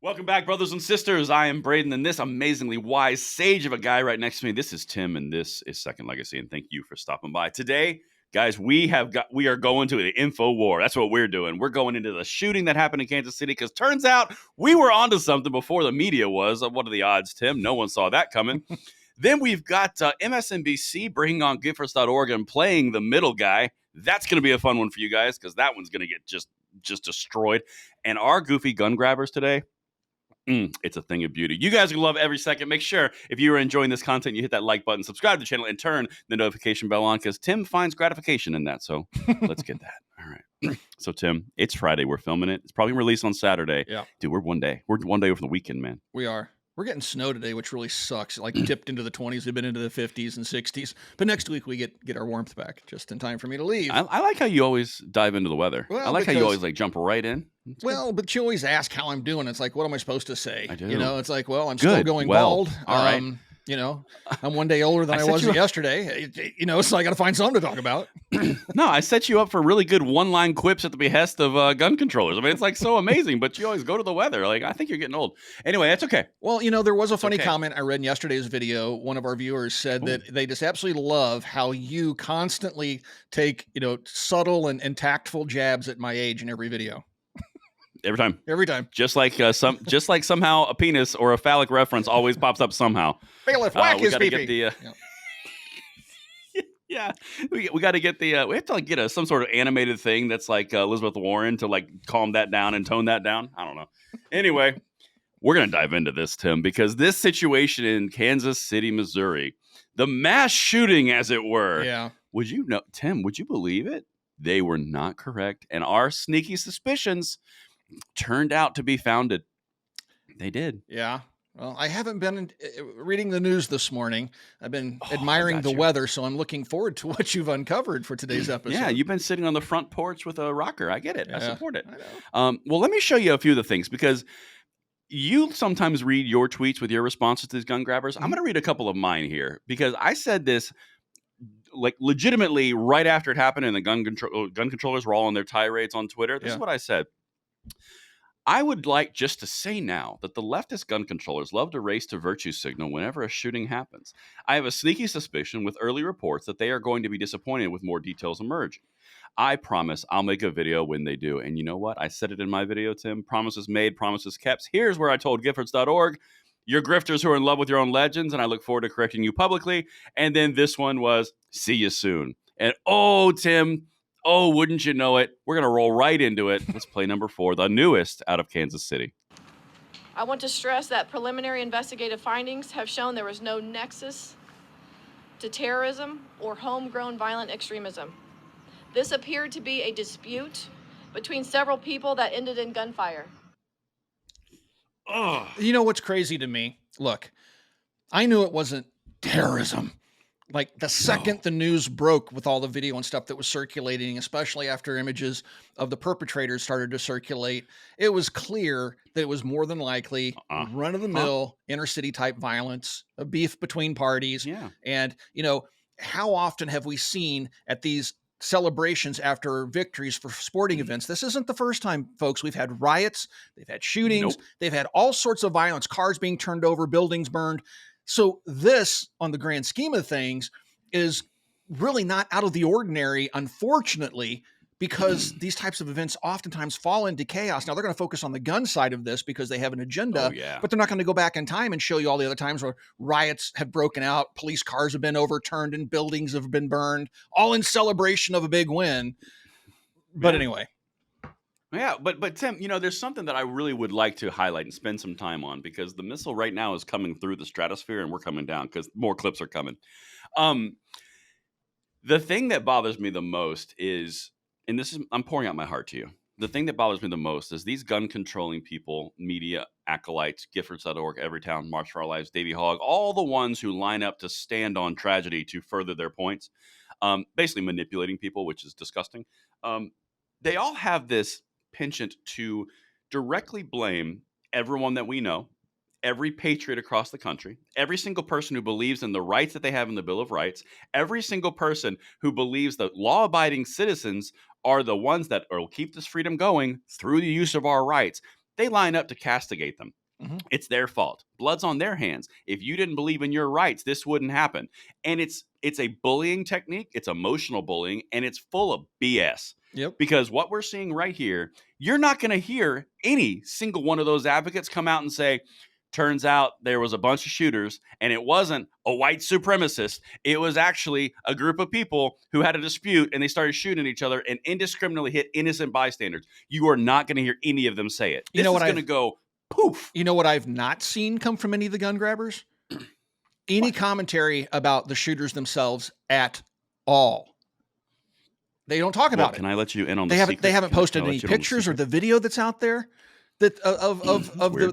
Welcome back, brothers and sisters. I am Braden, and this amazingly wise sage of a guy right next to me. This is Tim, and this is Second Legacy. And thank you for stopping by today, guys. We are going to the info war. That's what we're doing. We're going into the shooting that happened in Kansas City because turns out we were onto something before the media was. What are the odds, Tim? No one saw that coming. Then we've got MSNBC bringing on Giffords.org and playing the middle guy. That's going to be a fun one for you guys because that one's going to get just destroyed. And our goofy gun grabbers today. It's a thing of beauty. You guys are going to love every second. Make sure if you are enjoying this content, you hit that like button, subscribe to the channel, and turn the notification bell on because Tim finds gratification in that. So let's get that. All right. So, Tim, it's Friday. We're filming it. It's probably released on Saturday. Yeah. Dude, we're one day over the weekend, man. We are. We're getting snow today, which really sucks. Like dipped into the 20s. We've been into the 50s and 60s. But next week we get our warmth back just in time for me to leave. I like how you always dive into the weather. Well, I like how you always jump right in. But you always ask how I'm doing. It's like, what am I supposed to say? I do. You know, it's like, well, I'm Good. still going Well, bald. all right. You know, I'm one day older than I was yesterday. You know, so I got to find something to talk about. No, I set you up for really good one-line quips at the behest of gun controllers. I mean, it's like so amazing, but you always go to the weather. Like, I think you're getting old. Anyway, that's okay. Well, you know, there was a funny comment I read in yesterday's video. One of our viewers said that they just absolutely love how you constantly take, you know, subtle and tactful jabs at my age in every video. Every time. Just like somehow a penis or a phallic reference always pops up somehow. Bailiff, whack his pee-pee. Yeah, we got to get the we have to like get some sort of animated thing that's like Elizabeth Warren to like calm that down and tone that down. I don't know. Anyway, we're gonna dive into this, Tim, because this situation in Kansas City, Missouri, the mass shooting, as it were. Yeah. Would you know, Tim? Would you believe it? They were not correct, and our sneaky suspicions turned out to be founded. They did. Yeah. Well, I haven't been reading the news this morning. I've been admiring the weather, so I'm looking forward to what you've uncovered for today's episode. Yeah, you've been sitting on the front porch with a rocker. I get it. Yeah, I support it. I know. Well, let me show you a few of the things because you sometimes read your tweets with your responses to these gun grabbers. I'm going to read a couple of mine here because I said this like legitimately right after it happened and the gun controllers were all on their tirades on Twitter. This is what I said. I would like just to say now that the leftist gun controllers love to race to virtue signal whenever a shooting happens. I have a sneaky suspicion with early reports that they are going to be disappointed with more details emerging. I promise I'll make a video when they do. And you know what? I said it in my video, Tim. Promises made, promises kept. Here's where I told Giffords.org, you're grifters who are in love with your own legends, and I look forward to correcting you publicly. And then this one was, see you soon. And oh, Tim, oh, wouldn't you know it? We're going to roll right into it. Let's play number 4, the newest out of Kansas City. I want to stress that preliminary investigative findings have shown there was no nexus to terrorism or homegrown violent extremism. This appeared to be a dispute between several people that ended in gunfire. Oh. You know what's crazy to me? Look, I knew it wasn't terrorism. Like the second the news broke with all the video and stuff that was circulating, especially after images of the perpetrators started to circulate, it was clear that it was more than likely run-of-the-mill inner-city type violence, a beef between parties. Yeah. And, you know, how often have we seen at these celebrations after victories for sporting events? This isn't the first time, folks. We've had riots, they've had shootings, they've had all sorts of violence, cars being turned over, buildings burned. So this, on the grand scheme of things, is really not out of the ordinary, unfortunately, because these types of events oftentimes fall into chaos. Now, they're going to focus on the gun side of this because they have an agenda, but they're not going to go back in time and show you all the other times where riots have broken out, police cars have been overturned, and buildings have been burned, all in celebration of a big win. But anyway. Yeah, but Tim, you know, there's something that I really would like to highlight and spend some time on because the missile right now is coming through the stratosphere and we're coming down because more clips are coming. The thing that bothers me the most is, and this is, I'm pouring out my heart to you. The thing that bothers me the most is these gun controlling people, media acolytes, Giffords.org, Everytown, March for Our Lives, Davy Hogg, all the ones who line up to stand on tragedy to further their points, basically manipulating people, which is disgusting. They all have this penchant to directly blame everyone that we know, every patriot across the country, every single person who believes in the rights that they have in the Bill of Rights, every single person who believes that law-abiding citizens are the ones that will keep this freedom going through the use of our rights. they line up to castigate them. Mhm. It's their fault. Blood's on their hands. If you didn't believe in your rights, this wouldn't happen. And it's a bullying technique. It's emotional bullying, and it's full of BS. Yep. Because what we're seeing right here, you're not going to hear any single one of those advocates come out and say, turns out there was a bunch of shooters, and it wasn't a white supremacist. It was actually a group of people who had a dispute, and they started shooting each other and indiscriminately hit innocent bystanders. You are not going to hear any of them say it. This is going to go poof. You know what I've not seen come from any of the gun grabbers? Any commentary about the shooters themselves at all. They don't talk about it. Can I let you in on they the haven't secret? They haven't posted any pictures or the video that's out there that of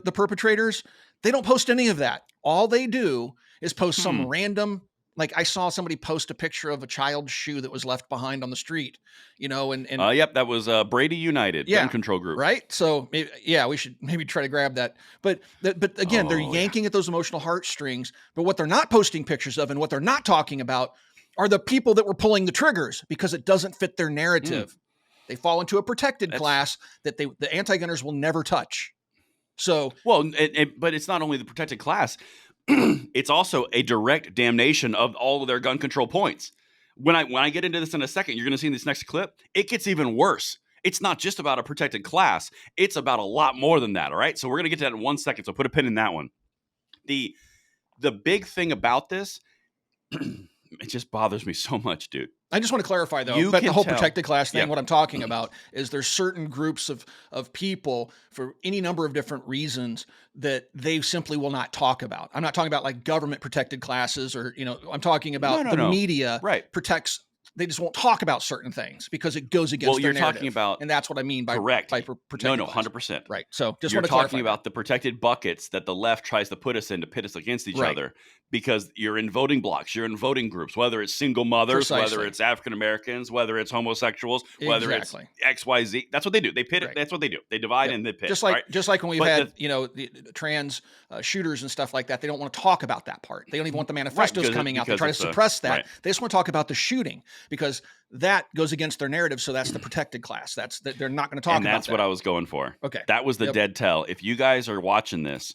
the perpetrators. They don't post any of that. All they do is post some random, like I saw somebody post a picture of a child's shoe that was left behind on the street, you know, and yep, that was Brady United gun control group, right? So we should maybe try to grab that. But again, they're yanking at those emotional heartstrings. But what they're not posting pictures of and what they're not talking about are the people that were pulling the triggers, because it doesn't fit their narrative. They fall into a protected class that the anti-gunners will never touch. So but it's not only the protected class. It's also a direct damnation of all of their gun control points. When I get into this in a second, you're going to see in this next clip, it gets even worse. It's not just about a protected class. It's about a lot more than that, all right? So we're going to get to that in 1 second, so put a pin in that one. The big thing about this, it just bothers me so much, dude. I just want to clarify, though, but the whole protected class thing, what I'm talking about is there's certain groups of people for any number of different reasons that they simply will not talk about. I'm not talking about like government protected classes or, I'm talking about media protects. They just won't talk about certain things because it goes against their narrative. Talking about, and that's what I mean by protected. No, 100%. Right. So just you're want to talking clarify about the protected buckets that the left tries to put us in to pit us against each other, because you're in voting blocks, you're in voting groups, whether it's single mothers, whether it's African Americans, whether it's homosexuals, whether it's XYZ. That's what they do. They pit it. That's what they do. They divide and they pit. Just like when we've had the trans shooters and stuff like that. They don't want to talk about that part. They don't even want the manifestos coming out. They try to suppress that. They just want to talk about the shooting because that goes against their narrative. So that's the protected class. They're not going to talk about that. And that's what I was going for. Okay. That was the dead tell. If you guys are watching this,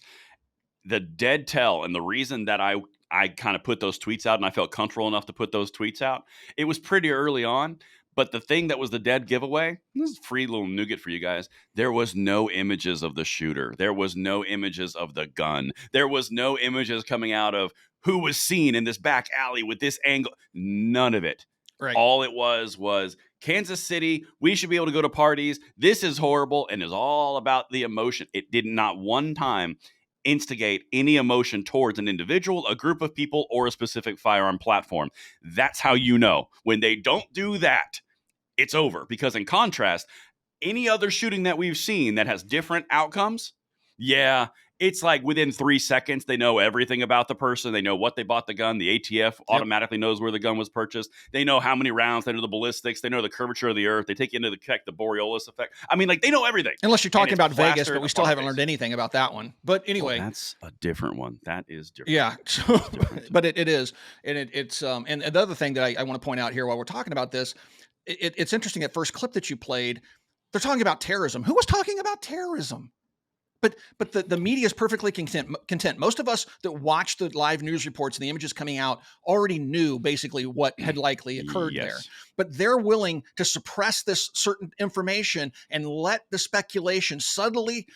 the dead tell, and the reason that I kind of put those tweets out and I felt comfortable enough to put those tweets out, it was pretty early on. But the thing that was the dead giveaway, this is free little nougat for you guys. There was no images of the shooter. There was no images of the gun. There was no images coming out of who was seen in this back alley with this angle. None of it. Right. All it was Kansas City. We should be able to go to parties. This is horrible. And it's all about the emotion. It did not one time instigate any emotion towards an individual, a group of people, or a specific firearm platform. That's how you know. When they don't do that, it's over. Because in contrast, any other shooting that we've seen that has different outcomes, it's like within 3 seconds, they know everything about the person. They know what they bought the gun. The ATF automatically knows where the gun was purchased. They know how many rounds. They know the ballistics. They know the curvature of the earth. They take you into the Borealis effect. I mean, like, they know everything. Unless you're talking about Vegas, but we still haven't learned anything about that one. But anyway. That's a different one. That is different. Yeah. So, but it is. And it's and the other thing that I want to point out here while we're talking about this, it's interesting, that first clip that you played, they're talking about terrorism. Who was talking about terrorism? But the media is perfectly content. Most of us that watch the live news reports and the images coming out already knew basically what had likely occurred there. But they're willing to suppress this certain information and let the speculation subtly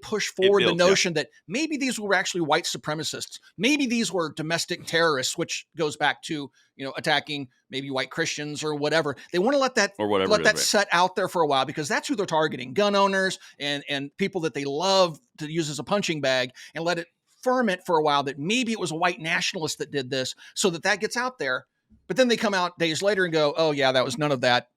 push forward the notion that maybe these were actually white supremacists. Maybe these were domestic terrorists, which goes back to attacking maybe white Christians or whatever. They want to let that set out there for a while, because that's who they're targeting: gun owners and people that they love to use as a punching bag, and let it ferment for a while that maybe it was a white nationalist that did this, so that gets out there. But then they come out days later and go, "Oh yeah, that was none of that.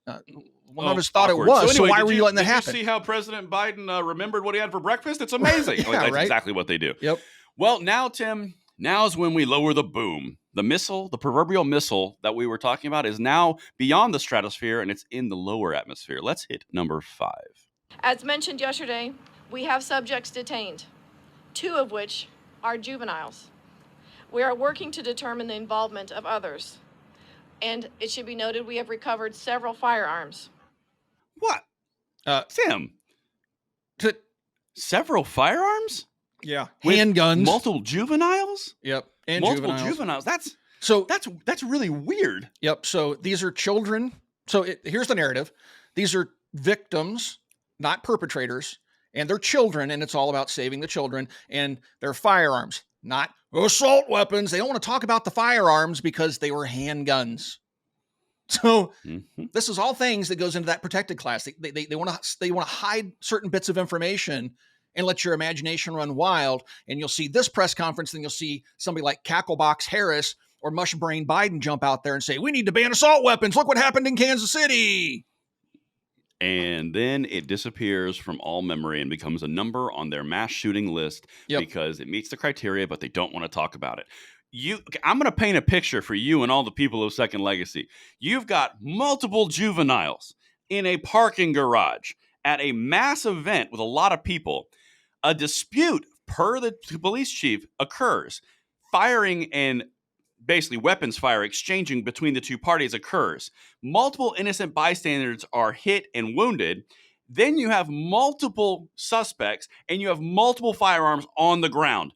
One of us thought it was. So, why were you letting that happen?" Did you see how President Biden remembered what he had for breakfast? It's amazing. That's exactly what they do. Yep. Well, now, Tim, now's when we lower the boom. The missile, the proverbial missile that we were talking about, is now beyond the stratosphere, and it's in the lower atmosphere. Let's hit number 5. As mentioned yesterday, we have subjects detained, 2 of which are juveniles. We are working to determine the involvement of others. And it should be noted, we have recovered several firearms. What? Tim, several firearms? Yeah. With Handguns. multiple juveniles? Yep. And multiple juveniles. That's really weird. Yep. So these are children. So here's the narrative. These are victims, not perpetrators, and they're children, and it's all about saving the children, and they're firearms, not assault weapons. They don't want to talk about the firearms because they were handguns. So this is all things that goes into that protected class. They want to hide certain bits of information and let your imagination run wild. And you'll see this press conference, then you'll see somebody like Cacklebox Harris or Mushbrain Biden jump out there and say, we need to ban assault weapons. Look what happened in Kansas City. And then it disappears from all memory and becomes a number on their mass shooting list because it meets the criteria, but they don't want to talk about it. I'm going to paint a picture for you and all the people of Second Legacy. You've got multiple juveniles in a parking garage at a mass event with a lot of people. A dispute, per the police chief, occurs. Firing and basically weapons fire exchanging between the two parties occurs. Multiple innocent bystanders are hit and wounded. Then you have multiple suspects and you have multiple firearms on the ground.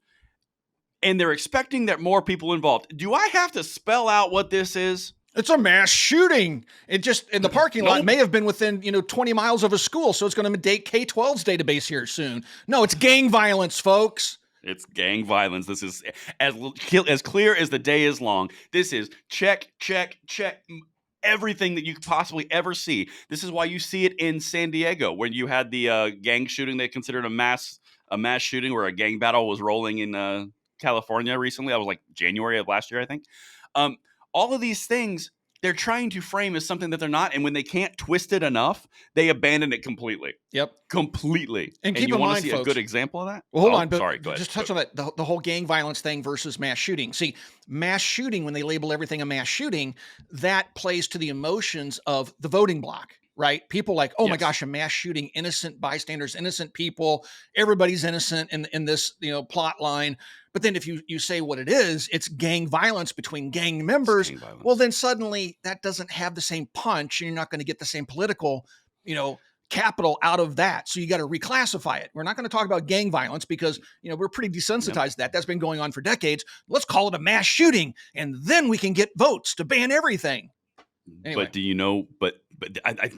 And they're expecting that more people involved. Do I have to spell out what this is? It's a mass shooting. It just in the parking lot may have been within 20 miles of a school, so it's going to date K-12's database here soon. No, it's gang violence, folks. It's gang violence. This is as clear as the day is long. This is check, everything that you could possibly ever see. This is why you see it in San Diego, when you had the gang shooting they considered a mass shooting, where a gang battle was rolling in California recently. That was like January of last year, I think. All of these things they're trying to frame as something that they're not, and when they can't twist it enough, they abandon it completely. Yep, completely. And keep in mind, want to see folks, a good example of that? Well, hold on, but sorry, go ahead. Just touch on that the whole gang violence thing versus mass shooting. See, mass shooting, when they label everything a mass shooting, that plays to the emotions of the voting bloc. Right? People like, oh my gosh, a mass shooting, innocent bystanders, innocent people, everybody's innocent in this plot line. But then if you say what it is, it's gang violence between gang members. Well, then suddenly that doesn't have the same punch, and you're not going to get the same political, capital out of that. So you got to reclassify it. We're not going to talk about gang violence because we're pretty desensitized to that. That's been going on for decades. Let's call it a mass shooting, and then we can get votes to ban everything. Anyway. But do you know? But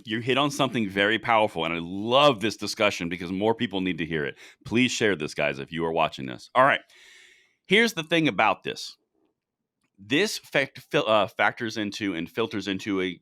you hit on something very powerful, and I love this discussion because more people need to hear it. Please share this, guys, if you are watching this. All right. Here's the thing about this. This factors into and filters into a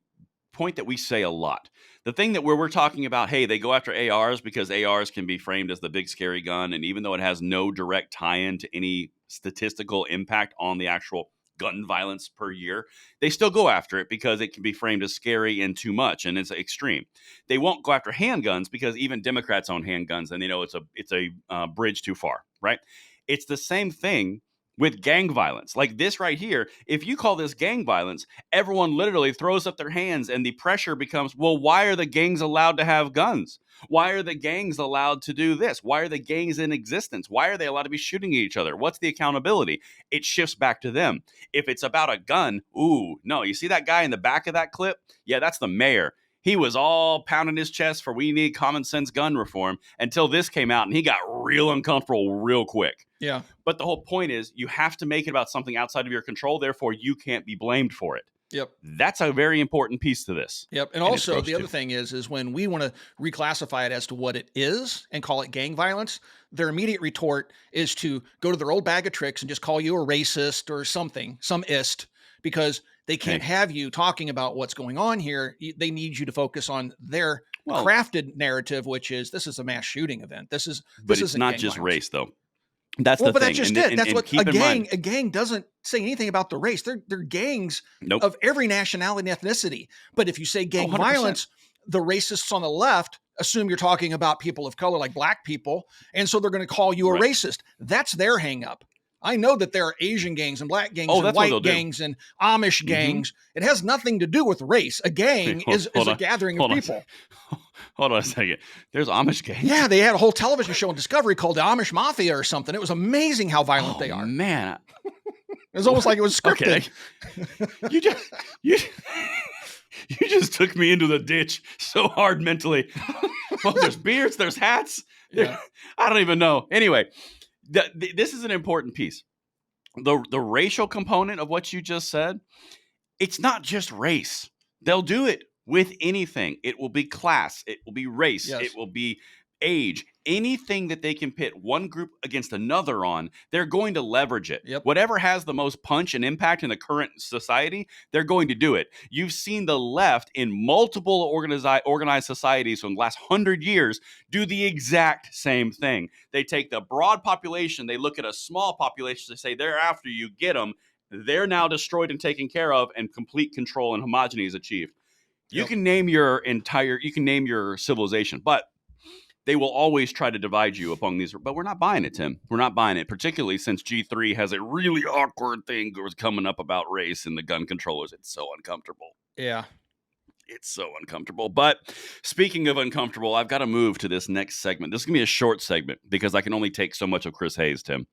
point that we say a lot. The thing that we're talking about, hey, they go after ARs because ARs can be framed as the big scary gun, and even though it has no direct tie-in to any statistical impact on the actual gun violence per year, they still go after it because it can be framed as scary and too much, and it's extreme. They won't go after handguns because even Democrats own handguns, and they know it's a bridge too far, right? It's the same thing with gang violence. Like this right here, if you call this gang violence, everyone literally throws up their hands, and the pressure becomes, well, why are the gangs allowed to have guns? Why are the gangs allowed to do this? Why are the gangs in existence? Why are they allowed to be shooting at each other? What's the accountability? It shifts back to them. If it's about a gun, ooh, no, you see that guy in the back of that clip? Yeah, that's the mayor. He was all pounding his chest for we need common sense gun reform until this came out, and he got real uncomfortable real quick. Yeah. But the whole point is you have to make it about something outside of your control. Therefore, you can't be blamed for it. Yep. That's a very important piece to this. Yep. And also the other thing is when we want to reclassify it as to what it is and call it gang violence, their immediate retort is to go to their old bag of tricks and just call you a racist or something, some ist, because they can't have you talking about what's going on here. They need you to focus on their crafted narrative, which is this is a mass shooting event. But it's not just race, though. That's the thing. But that's just it. That's what a gang doesn't say anything about the race. They're gangs of every nationality and ethnicity. But if you say gang violence, the racists on the left assume you're talking about people of color, like black people. And so they're going to call you a racist. That's their hang up. I know that there are Asian gangs and black gangs and white gangs and Amish gangs. It has nothing to do with race. A gang is a gathering of people. Hold on a second. There's Amish gangs? Yeah, they had a whole television show on Discovery called the Amish Mafia or something. It was amazing how violent they are. Man. It was almost like it was scripted. Okay. You just took me into the ditch so hard mentally. Well, there's beards, there's hats. Yeah. I don't even know. Anyway, this is an important piece. The racial component of what you just said, it's not just race. They'll do it with anything. It will be class. It will be race. Yes. It will be age. Anything that they can pit one group against another on, they're going to leverage it. Yep. Whatever has the most punch and impact in the current society, they're going to do it. You've seen the left in multiple organized societies from the last 100 years do the exact same thing. They take the broad population, they look at a small population, they say, they're after you, get them. They're now destroyed and taken care of, and complete control and homogeny is achieved. You can name your civilization, but they will always try to divide you among these. But we're not buying it, Tim. We're not buying it, particularly since G3 has a really awkward thing that was coming up about race and the gun controllers. It's so uncomfortable. Yeah. It's so uncomfortable. But speaking of uncomfortable, I've got to move to this next segment. This is going to be a short segment because I can only take so much of Chris Hayes, Tim.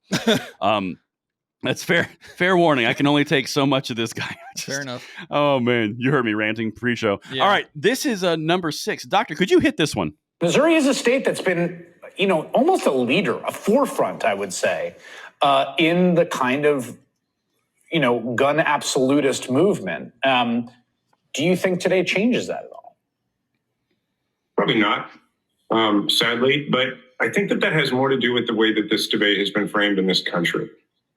That's fair warning. I can only take so much of this guy. Fair enough. Oh, man. You heard me ranting pre-show. Yeah. All right. This is number 6. Doctor, could you hit this one? Missouri is a state that's been, almost a leader, a forefront, I would say, in the kind of, gun absolutist movement. Do you think today changes that at all? Probably not, sadly. But I think that has more to do with the way that this debate has been framed in this country.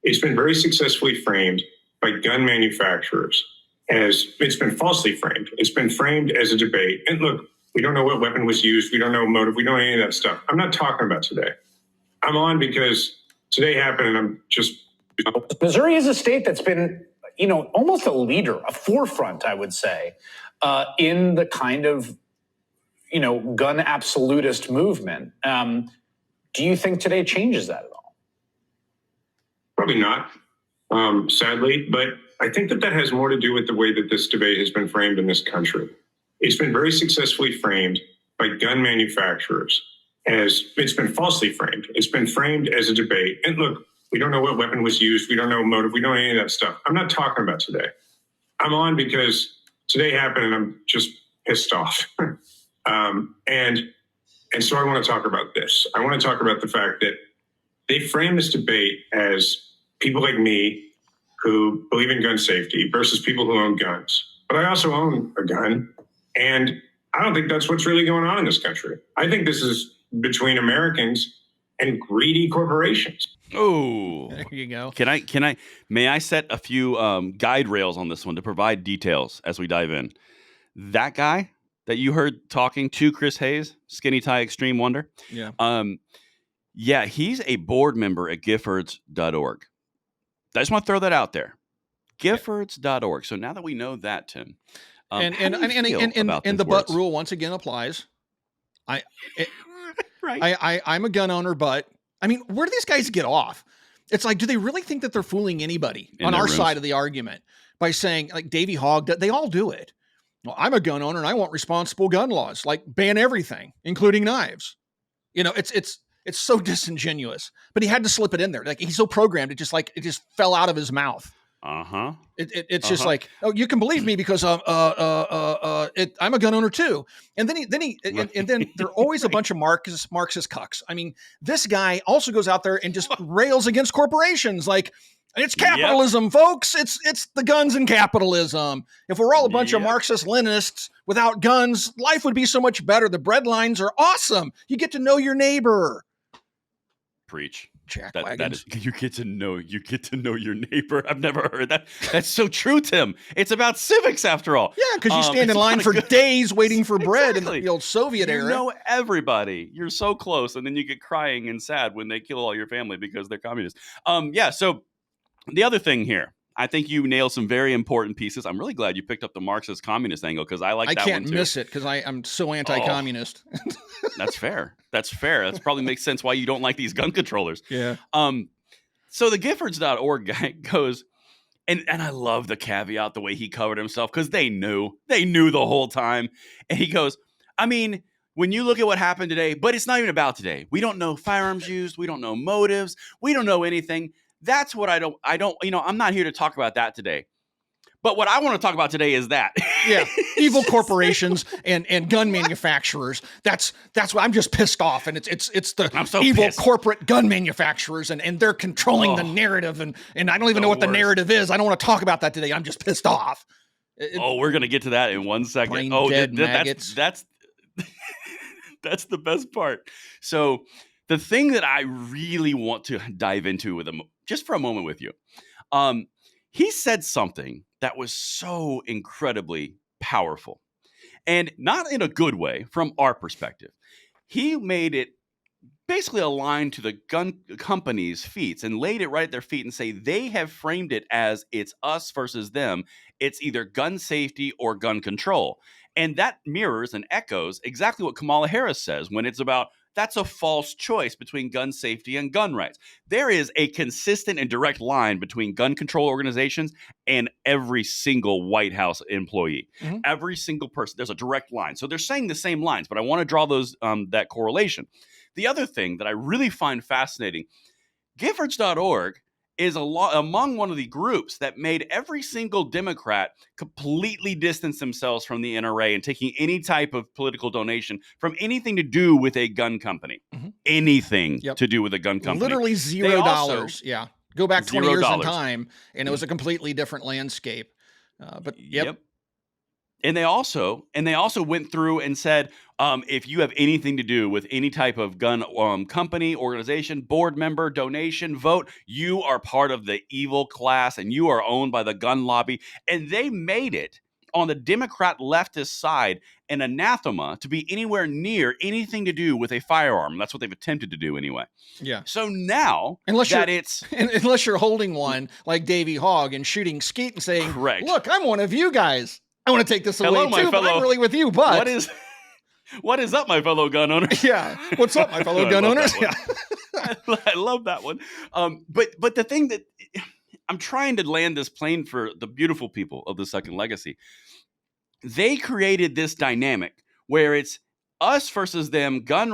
It's been very successfully framed by gun manufacturers as it's been falsely framed. It's been framed as a debate. And look, we don't know what weapon was used. We don't know motive. We don't know any of that stuff. I'm not talking about today. I'm on because today happened and I'm just... Missouri is a state that's been, almost a leader, a forefront, I would say, in the kind of, gun absolutist movement. Do you think today changes that at all? Probably not, sadly. But I think that has more to do with the way that this debate has been framed in this country. It's been very successfully framed by gun manufacturers as it's been falsely framed. It's been framed as a debate. And look, we don't know what weapon was used. We don't know motive. We don't know any of that stuff. I'm not talking about today. I'm on because today happened and I'm just pissed off. And so I want to talk about this. I want to talk about the fact that they frame this debate as people like me who believe in gun safety versus people who own guns. But I also own a gun. And I don't think that's what's really going on in this country. I think this is between Americans and greedy corporations. Oh, there you go. May I set a few guide rails on this one to provide details as we dive in? That guy that you heard talking to Chris Hayes, Skinny Tie Extreme Wonder. Yeah. He's a board member at Giffords.org. I just want to throw that out there. Giffords.org. So now that we know that, Tim, And the but rule once again applies. I'm a gun owner, but I mean, where do these guys get off? It's like, do they really think that they're fooling anybody on our side of the argument by saying, like Davey Hogg, they all do it? Well, I'm a gun owner and I want responsible gun laws, like ban everything, including knives. It's so disingenuous, but he had to slip it in there. Like he's so programmed, it just fell out of his mouth. It's just like, oh, you can believe me because I'm a gun owner too. And then there are always a bunch of Marxist cucks. I mean, this guy also goes out there and just rails against corporations. Like it's capitalism, folks. It's the guns and capitalism. If we're all a bunch of Marxist Leninists without guns, life would be so much better. The bread lines are awesome. You get to know your neighbor. Preach. That is, you get to know your neighbor. I've never heard that. That's so true, Tim. It's about civics after all. Yeah, because you stand in line for days waiting for bread in the old Soviet era. You know everybody. You're so close, and then you get crying and sad when they kill all your family because they're communists. So the other thing here, I think you nailed some very important pieces. I'm really glad you picked up the Marxist communist angle because I like that one too. I can't miss it because I'm so anti-communist. That's fair. That probably makes sense why you don't like these gun controllers. Yeah. So the Giffords.org guy goes, and I love the caveat, the way he covered himself, because they knew the whole time. And he goes, I mean, when you look at what happened today, but it's not even about today. We don't know firearms used. We don't know motives. We don't know anything. That's what I don't, I'm not here to talk about that today. But what I want to talk about today is that. Yeah, evil corporations and gun manufacturers. That's what I'm just pissed off, and it's the evil corporate gun manufacturers, and they're controlling the narrative, and I don't even know what the narrative is. I don't want to talk about that today. I'm just pissed off. We're gonna get to that in 1 second. That's that's the best part. So the thing that I really want to dive into with him just for a moment with you, he said something that was so incredibly powerful, and not in a good way from our perspective. He made it basically aligned to the gun companies' feet and laid it right at their feet and say they have framed it as it's us versus them. It's either gun safety or gun control. And that mirrors and echoes exactly what Kamala Harris says when it's about that's a false choice between gun safety and gun rights. There is a consistent and direct line between gun control organizations and every single White House employee. Mm-hmm. Every single person, there's a direct line. So they're saying the same lines, but I want to draw those that correlation. The other thing that I really find fascinating, Giffords.org is among one of the groups that made every single Democrat completely distance themselves from the NRA and taking any type of political donation from anything to do with a gun company. Mm-hmm. Anything to do with a gun company. Literally $0. Yeah. Go back 20 years in time, and it was a completely different landscape. Yep. And they also went through and said, if you have anything to do with any type of gun company, organization, board member, donation, vote, you are part of the evil class and you are owned by the gun lobby. And they made it on the Democrat leftist side an anathema to be anywhere near anything to do with a firearm. That's what they've attempted to do anyway. Yeah. So now unless you're holding one like Davey Hogg and shooting skeet and saying, correct, look, I'm one of you guys. I want to take this away too, but I'm really with you. But what is up, my fellow gun owners? Yeah, what's up, my fellow gun owners? Yeah, I love that one. But the thing that I'm trying to land this plane for the beautiful people of the Second Legacy, they created this dynamic where it's us versus them, gun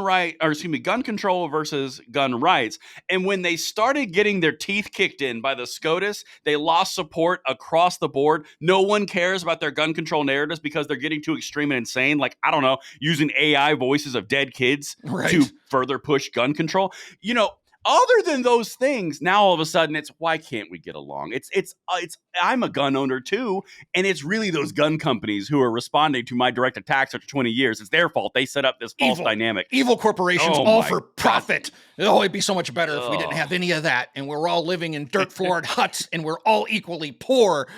control versus gun rights. And when they started getting their teeth kicked in by the SCOTUS, they lost support across the board. No one cares about their gun control narratives because they're getting too extreme and insane. Like, I don't know, using AI voices of dead kids to further push gun control. You know, other than those things, now all of a sudden it's why can't we get along? It's I'm a gun owner too, and it's really those gun companies who are responding to my direct attacks after 20 years. It's their fault. They set up this false dynamic. Evil corporations, all for profit. Oh, it'd be so much better if we didn't have any of that, and we're all living in dirt floored huts, and we're all equally poor.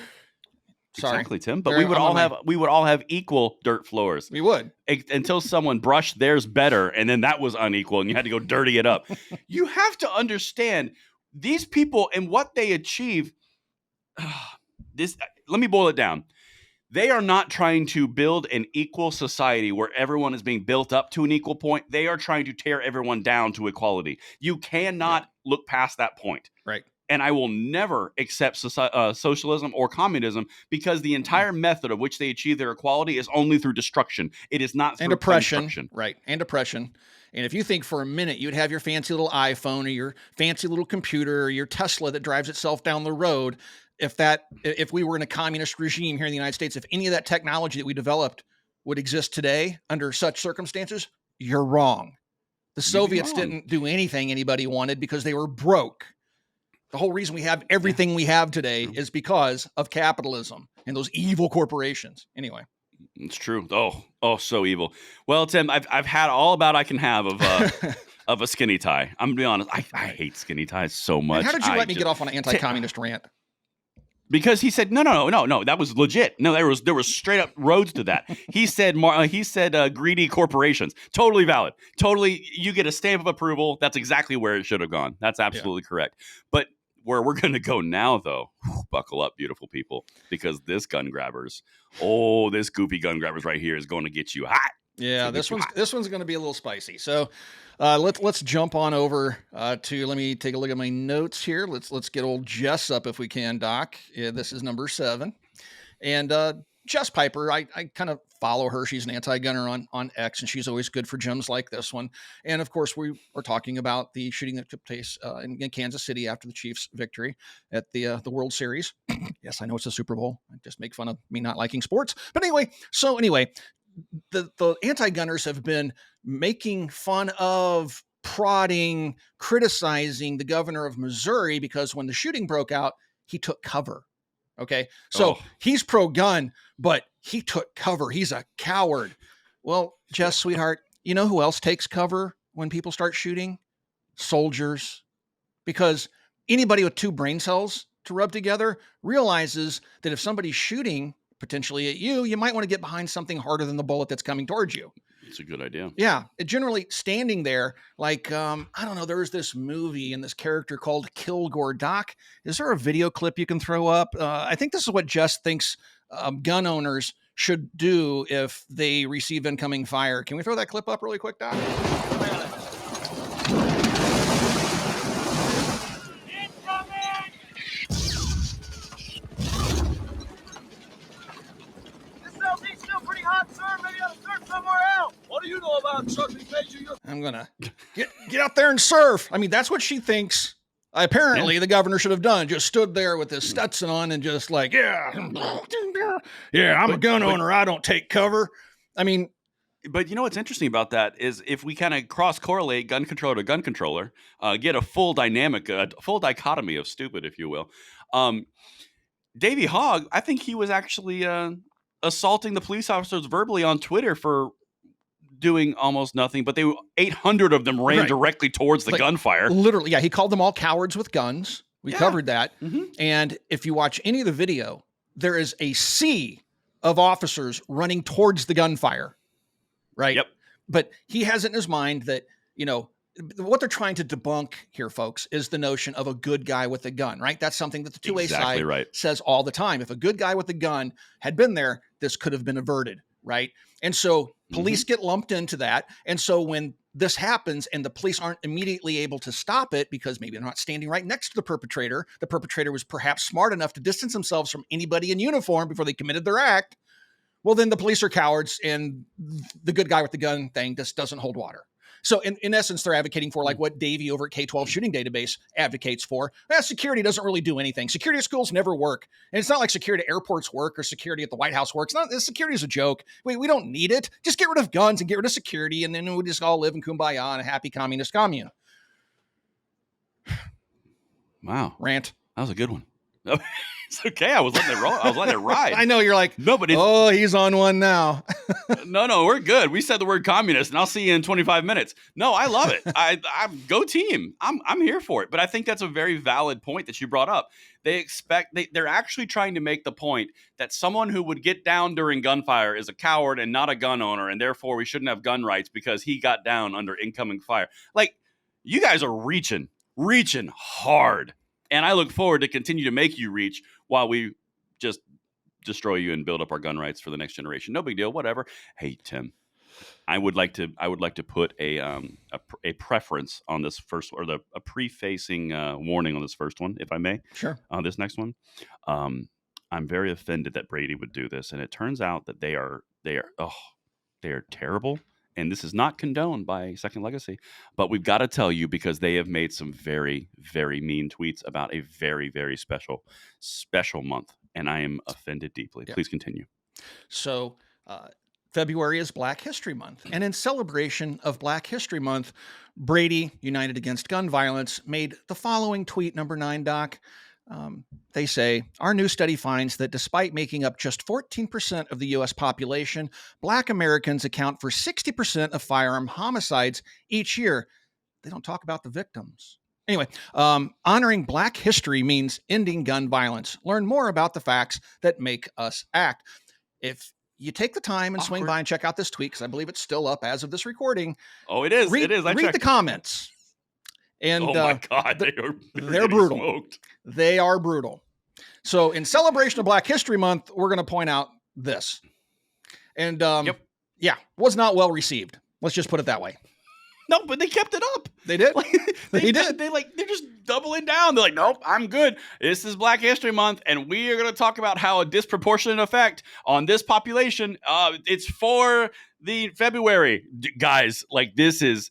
Sorry. Exactly, Tim. But we would all have equal dirt floors. We would. Until someone brushed theirs better, and then that was unequal, and you had to go dirty it up. You have to understand these people and what they achieve. Let me boil it down. They are not trying to build an equal society where everyone is being built up to an equal point. They are trying to tear everyone down to equality. You cannot look past that point. Right. And I will never accept socialism or communism because the entire method of which they achieve their equality is only through destruction. It is not through construction. Right, and oppression. And if you think for a minute you'd have your fancy little iPhone or your fancy little computer or your Tesla that drives itself down the road, if we were in a communist regime here in the United States, if any of that technology that we developed would exist today under such circumstances, you're wrong. The Soviets didn't do anything anybody wanted because they were broke. The whole reason we have everything we have today is because of capitalism and those evil corporations. Anyway, it's true. Oh, so evil. Well, Tim, I've had all about I can have of a skinny tie. I'm gonna be honest. I hate skinny ties so much. And how did you let me get off on an anti-communist rant? Because he said no, that was legit. No, there was straight up roads to that. He said greedy corporations. Totally valid. Totally, you get a stamp of approval. That's exactly where it should have gone. That's absolutely correct. But where we're going to go now, though, buckle up, beautiful people, because this goofy gun grabbers right here is going to get you hot. Yeah, this one's going to be a little spicy. So let's jump on over to. Let me take a look at my notes here. Let's get old Jess up if we can, Doc. Yeah, this is number 7, and Jess Piper. I kind of follow her. She's an anti-gunner on X, and she's always good for gems like this one. And of course, we are talking about the shooting that took place in Kansas City after the Chiefs' victory at the World Series. Yes, I know it's a Super Bowl. I just make fun of me not liking sports. But anyway, the anti-gunners have been making fun of, prodding, criticizing the governor of Missouri because when the shooting broke out, he took cover. Okay. So he's pro-gun, but he took cover. He's a coward. Well, Jess, sweetheart, you know who else takes cover when people start shooting? Soldiers. Because anybody with two brain cells to rub together realizes that if somebody's shooting potentially at you, you might want to get behind something harder than the bullet that's coming towards you. It's a good idea. Yeah. Generally standing there, like, I don't know, there's this movie and this character called Kilgore. Doc, is there a video clip you can throw up? I think this is what Jess thinks gun owners should do if they receive incoming fire. Can we throw that clip up really quick, Doc? What do you know about surfing, Major? I'm gonna get out there and surf. I mean, that's what she thinks. Apparently, the governor should have done. Just stood there with his Stetson on and just like, yeah, I'm a gun owner. I don't take cover. I mean, but you know what's interesting about that is if we kind of cross correlate gun control to gun controller, get a full dynamic, a full dichotomy of stupid, if you will. Davey Hogg, I think he was actually assaulting the police officers verbally on Twitter for doing almost nothing, but 800 of them ran directly towards the gunfire. Literally, yeah. He called them all cowards with guns. We covered that. Mm-hmm. And if you watch any of the video, there is a sea of officers running towards the gunfire, right? Yep. But he has it in his mind that, you know, what they're trying to debunk here, folks, is the notion of a good guy with a gun, right? That's something that the 2A side says all the time. If a good guy with a gun had been there, this could have been averted, right? And so police get lumped into that. And so when this happens and the police aren't immediately able to stop it because maybe they're not standing right next to the perpetrator was perhaps smart enough to distance themselves from anybody in uniform before they committed their act. Well, then the police are cowards and the good guy with the gun thing just doesn't hold water. So in essence, they're advocating for like what Davey over at K-12 Shooting Database advocates for. Security doesn't really do anything. Security at schools never work. And it's not like security at airports work or security at the White House works. Security is a joke. We don't need it. Just get rid of guns and get rid of security. And then we'll just all live in kumbaya in a happy communist commune. Wow. Rant. That was a good one. It's okay. I was letting it roll. I was letting it ride. I know you're like, no, but he's on one now. No, we're good. We said the word communist, and I'll see you in 25 minutes. No, I love it. I go team. I'm here for it. But I think that's a very valid point that you brought up. They're actually trying to make the point that someone who would get down during gunfire is a coward and not a gun owner, and therefore we shouldn't have gun rights because he got down under incoming fire. Like, you guys are reaching hard. And I look forward to continue to make you reach while we just destroy you and build up our gun rights for the next generation. No big deal, whatever. Hey, Tim, I would like to put a preference on this first, or a prefacing warning on this first one, if I may. Sure. On this next one, I'm very offended that Brady would do this, and it turns out that they are terrible. And this is not condoned by Second Legacy, but we've got to tell you because they have made some very, very mean tweets about a very, very special month. And I am offended deeply. Please continue. So February is Black History Month. And in celebration of Black History Month, Brady, United Against Gun Violence, made the following tweet, number 9, Doc. They say, our new study finds that despite making up just 14% of the U.S. population, Black Americans account for 60% of firearm homicides each year. They don't talk about the victims. Anyway, honoring Black history means ending gun violence. Learn more about the facts that make us act. If you take the time and swing by and check out this tweet, because I believe it's still up as of this recording. Oh, it is. It is. Read the comments. And oh my God, they're brutal. Smoked. They are brutal. So in celebration of Black History Month, we're going to point out this. And was not well received. Let's just put it that way. No, but they kept it up. They did. They did. doubling down. They're like, nope, I'm good. This is Black History Month, and we are going to talk about how a disproportionate effect on this population. It's for the February. Guys, like, this is,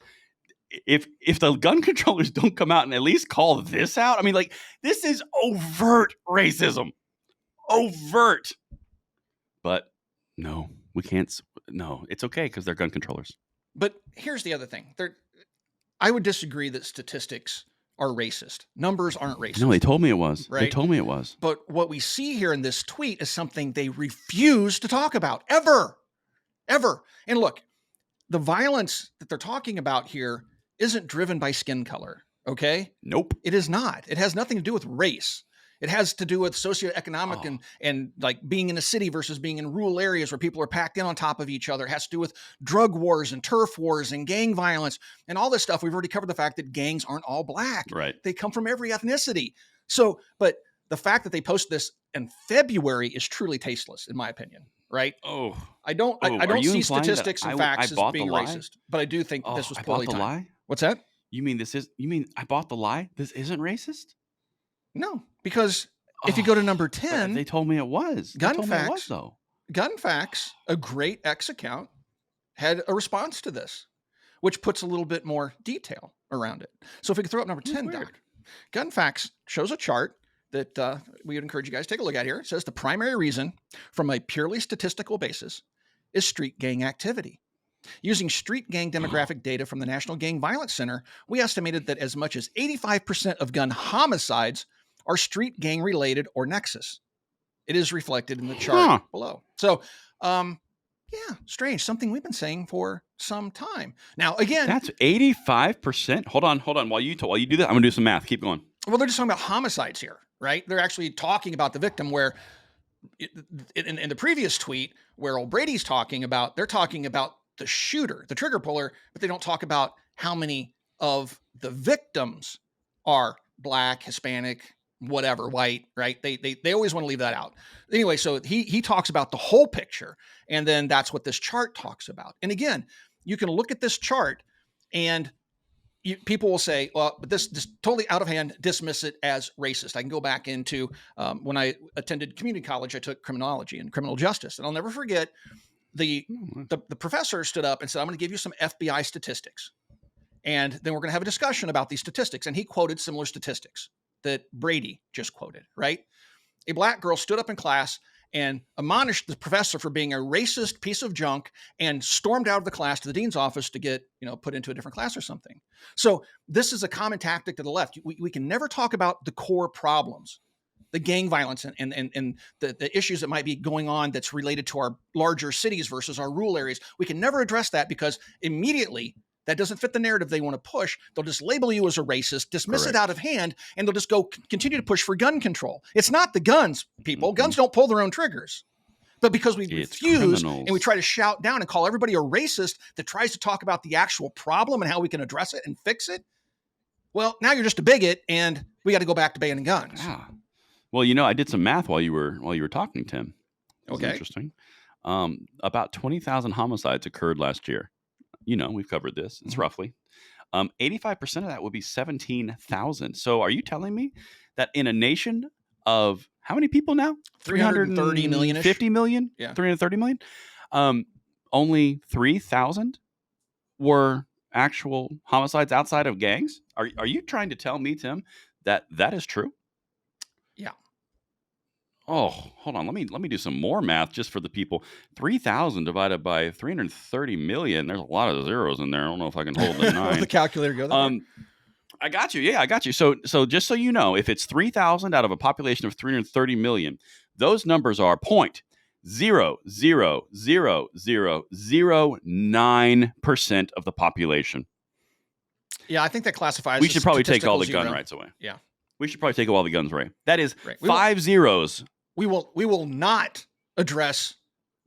if the gun controllers don't come out and at least call this out, I mean, like, this is overt racism. Overt. But no, we can't. No, it's okay because they're gun controllers. But here's the other thing. I would disagree that statistics are racist. Numbers aren't racist. No, they told me it was. Right? They told me it was. But what we see here in this tweet is something they refuse to talk about ever. And look, the violence that they're talking about here isn't driven by skin color. Okay? Nope. It is not. It has nothing to do with race. It has to do with socioeconomic and like being in a city versus being in rural areas where people are packed in on top of each other. It has to do with drug wars and turf wars and gang violence and all this stuff. We've already covered the fact that gangs aren't all black. Right. They come from every ethnicity. So, but the fact that they post this in February is truly tasteless, in my opinion. Right? I don't see statistics and facts as being racist, but I do think this was poorly timed. Lie? What's that? You mean I bought the lie? This isn't racist? No, because if you go to number 10, they told me it was. Gun Facts, a great X account, had a response to this, which puts a little bit more detail around it. So if we could throw up number 10, Doc. Gun Facts shows a chart that we would encourage you guys to take a look at here. It says the primary reason from a purely statistical basis is street gang activity. Using street gang demographic data from the National Gang Violence Center, we estimated that as much as 85% of gun homicides are street gang related or nexus. It is reflected in the chart below. So, strange. Something we've been saying for some time. Now, again, that's 85%. Hold on. While you do that, I'm gonna do some math. Keep going. Well, they're just talking about homicides here, right? They're actually talking about the victim. Where in the previous tweet, where old Brady's talking about, they're talking about the shooter, the trigger puller, but they don't talk about how many of the victims are black, Hispanic, whatever, white, right? They always want to leave that out. Anyway, so he talks about the whole picture, and then that's what this chart talks about. And again, you can look at this chart and people will say, well, but this totally out of hand, dismiss it as racist. I can go back into when I attended community college, I took criminology and criminal justice, and I'll never forget the professor stood up and said, I'm going to give you some FBI statistics. And then we're going to have a discussion about these statistics. And he quoted similar statistics that Brady just quoted, right? A black girl stood up in class and admonished the professor for being a racist piece of junk and stormed out of the class to the dean's office to get, put into a different class or something. So this is a common tactic to the left. We can never talk about the core problems, the gang violence and the issues that might be going on that's related to our larger cities versus our rural areas. We can never address that because immediately that doesn't fit the narrative they want to push. They'll just label you as a racist, dismiss it out of hand, and they'll just go continue to push for gun control. It's not the guns, people. Guns don't pull their own triggers. But because we refuse and we try to shout down and call everybody a racist that tries to talk about the actual problem and how we can address it and fix it, well, now you're just a bigot and we got to go back to banning guns. Yeah. Well, I did some math while you were talking, Tim. Okay. Interesting. About 20,000 homicides occurred last year. We've covered this. It's roughly 85% of that would be 17,000. So are you telling me that in a nation of how many people now? 330 million-ish. 50 million? Yeah. 330 million? Only 3,000 were actual homicides outside of gangs? Are you trying to tell me, Tim, that is true? Yeah. Oh, hold on. Let me do some more math just for the people. 3,000 divided by 330 million. There's a lot of zeros in there. I don't know if I can hold the 9. The calculator go there. I got you. Yeah, I got you. So just so you know, if it's 3,000 out of a population of 330 million, those numbers are 0.0000009% of the population. Yeah, I think that classifies. We should probably take all the gun rights away. Yeah. We should probably take all the guns away. That is right. 5 zeros. We will not address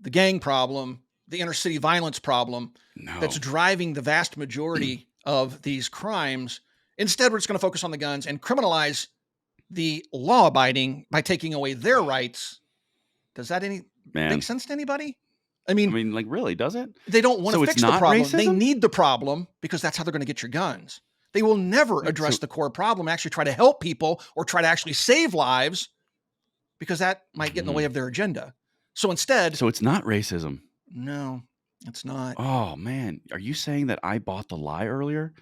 the gang problem, the inner city violence problem that's driving the vast majority of these crimes. Instead, we're just going to focus on the guns and criminalize the law abiding by taking away their rights. Does that make sense to anybody? I mean, like, really, does it? They don't want to fix the problem. Racism? They need the problem because that's how they're going to get your guns. They will never address the core problem, actually try to help people or try to actually save lives, because that might get in the way of their agenda. So instead... So it's not racism. No, it's not. Oh, man. Are you saying that I bought the lie earlier?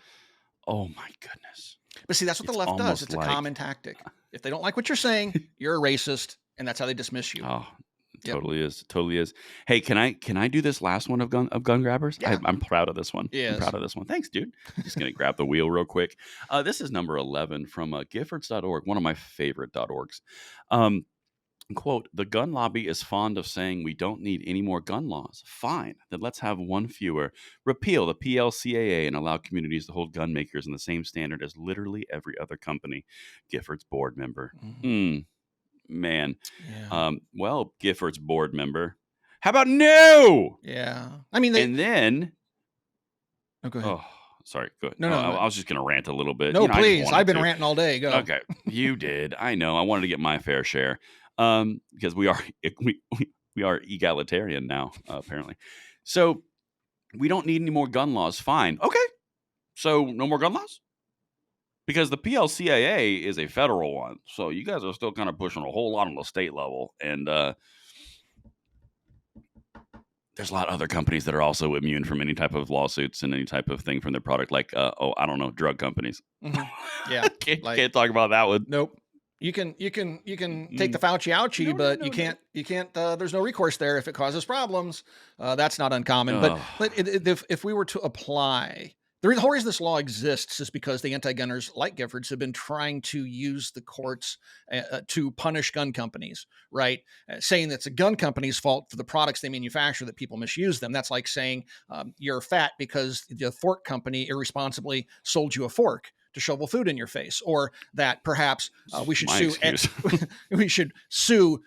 Oh, my goodness. But see, that's what the left does. It's a common tactic. If they don't like what you're saying, you're a racist, and that's how they dismiss you. Oh, totally is. Totally is. Hey, can I do this last one of gun grabbers? Yeah. I'm proud of this one. Yes. I'm proud of this one. Thanks, dude. Just gonna grab the wheel real quick. This is number 11 from Giffords.org, one of my favorite .orgs. Quote, the gun lobby is fond of saying we don't need any more gun laws. Fine, then let's have one fewer. Repeal the PLCAA and allow communities to hold gun makers in the same standard as literally every other company. Giffords board member. Man. Yeah. Well, Giffords board member. How about no? Yeah. I mean, and then... Oh, go ahead. Oh, sorry. Go ahead. No, I was just going to rant a little bit. No, please. I've been ranting all day. Go. Okay. You did. I know. I wanted to get my fair share. Because we are egalitarian now, apparently. So we don't need any more gun laws. Fine. Okay. So no more gun laws? Because the PLCAA is a federal one. So you guys are still kind of pushing a whole lot on the state level. And there's a lot of other companies that are also immune from any type of lawsuits and any type of thing from their product, like, I don't know, drug companies. Mm-hmm. Yeah. Can't talk about that one. Nope. You can take the Fauci ouchie, but you can't, there's no recourse there if it causes problems. That's not uncommon. But if we were to apply, the whole reason this law exists is because the anti-gunners like Giffords have been trying to use the courts to punish gun companies, right? Saying that it's a gun company's fault for the products they manufacture that people misuse them. That's like saying you're fat because the fork company irresponsibly sold you a fork to shovel food in your face, or that perhaps we should sue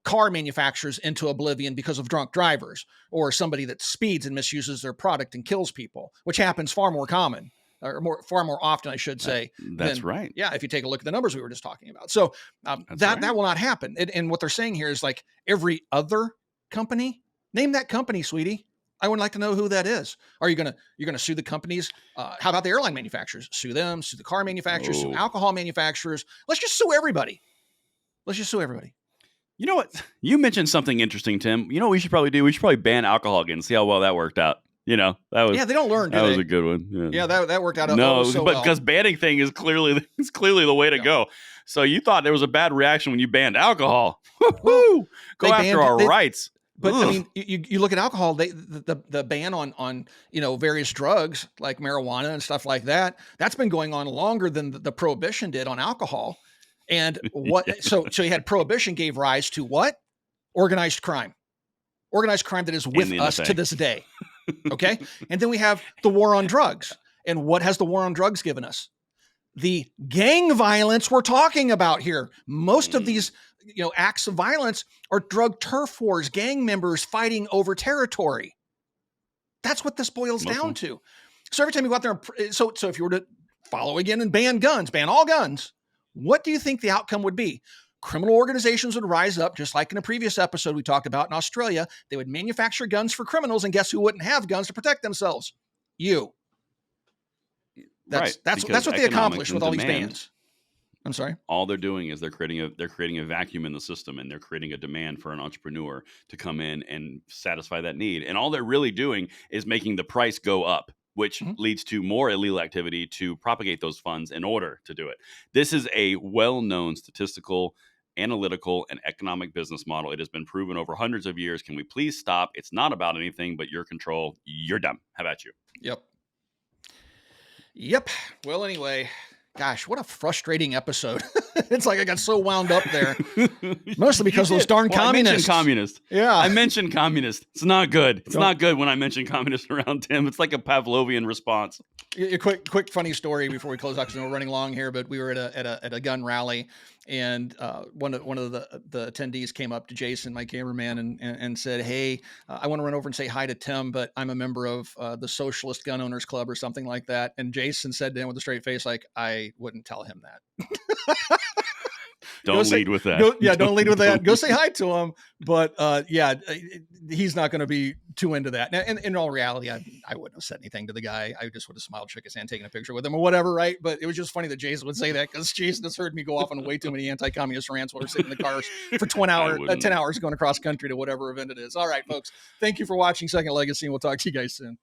car manufacturers into oblivion because of drunk drivers, or somebody that speeds and misuses their product and kills people, which happens far more common, or far more often, I should say. That's right. Yeah, if you take a look at the numbers we were just talking about. So that will not happen. And what they're saying here is like every other company, name that company, sweetie. I would like to know who that is. Are you're gonna sue the companies? How about the airline manufacturers? Sue them. Sue the car manufacturers. Sue alcohol manufacturers. Let's just sue everybody. You know what? You mentioned something interesting, Tim. You know what we should probably do? We should probably ban alcohol again. See how well that worked out. You know, that was they don't learn. That was a good one. Yeah, that worked out. Because banning thing is clearly the way to go. So you thought there was a bad reaction when you banned alcohol? Woo! Go after our rights. But I mean, you look at alcohol. The ban on various drugs like marijuana and stuff like that. That's been going on longer than the prohibition did on alcohol. And what? So you had prohibition gave rise to what? Organized crime that is with us to this day. Okay, and then we have the war on drugs. And what has the war on drugs given us? The gang violence we're talking about here. Most of these acts of violence are drug turf wars, gang members fighting over territory. That's what this boils down to. So every time you go out there, so if you were to follow again and ban all guns, what do you think the outcome would be? Criminal organizations would rise up, just like in a previous episode we talked about in Australia. They would manufacture guns for criminals, and guess who wouldn't have guns to protect themselves? You. That's what they accomplished with all these bans. I'm sorry. All they're doing is they're creating a vacuum in the system, and they're creating a demand for an entrepreneur to come in and satisfy that need. And all they're really doing is making the price go up, which leads to more illegal activity to propagate those funds in order to do it. This is a well-known statistical, analytical, and economic business model. It has been proven over hundreds of years. Can we please stop? It's not about anything but your control. You're dumb. How about you? Yep. Well, anyway, gosh, what a frustrating episode. It's like I got so wound up there. Mostly because of those darn communists. I mentioned communist. It's not good. It's not good when I mention communist around Tim. It's like a Pavlovian response. A quick funny story before we close out, because we're running long here, but we were at a gun rally, and one of the attendees came up to Jason, my cameraman, and said, "Hey, I want to run over and say hi to Tim, but I'm a member of the Socialist Gun Owners Club," or something like that. And Jason said to him with a straight face, like, "I wouldn't tell him that." Don't lead with that. Don't lead with that. Go say hi to him. But he's not going to be too into that. And in all reality, I wouldn't have said anything to the guy. I just would have smiled, shook his hand, taken a picture with him or whatever, right? But it was just funny that Jason would say that, because Jason has heard me go off on way too many anti-communist rants while we're sitting in the cars for 10 hours going across country to whatever event it is. All right, folks. Thank you for watching Second Legacy, and we'll talk to you guys soon.